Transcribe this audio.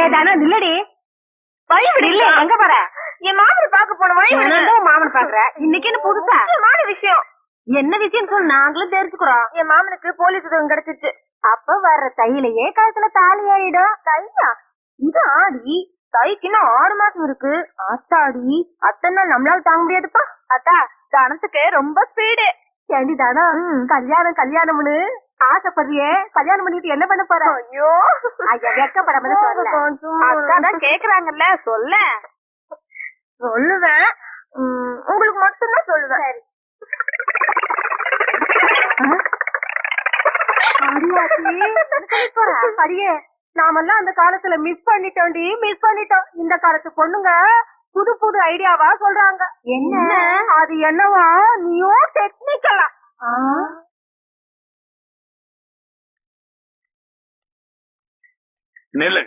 ஏதானா இல்லடி வழி விடு. இல்ல எங்க போற? என் மாமனை பாக்க போன வழி விடு. மாமன் பாக்குற இன்னைக்கு என்ன புதுசா விஷயம்? என்ன விஷயம் சொல்லு, நாங்களும் தெரிஞ்சுக்கிறோம். என் மாமனுக்கு போலீஸ் உதவி கிடைச்சிருச்சு. அப்ப வர்ற தையிலேயே கழுத்துல தாலி ஆயிடும். தையா? இது ஆடி தைக்கு இன்னும் 6 மாசம் இருக்கு. ஆத்தாடி, அத்தனை நம்மளால தாங்க முடியாதுப்பா. அத்தா கணத்துக்கு ரொம்ப ஸ்பீடு. ஏண்டி தானா கல்யாணம் கல்யாணம்னு ஆசைப்படுறியே, கல்யாணம் பண்ணிட்டு என்ன பண்ண போற? ஐயோ ஐயா வெக்கப்படாம அதான் கேக்குறாங்கல்ல, சொல்ல. சொல்லுவேன், உங்களுக்கு மட்டும்தான் சொல்லுவேன். அடியே, நாமெல்லாம் அந்த காலத்துல மிஸ் பண்ணிட்டோம். இந்த காலத்து பொண்ணுங்க புது புது ஐடியாவா சொல்றாங்க. என்ன அது? என்னவா நியூ டெக்னிக்கலா? நில்லுங்க.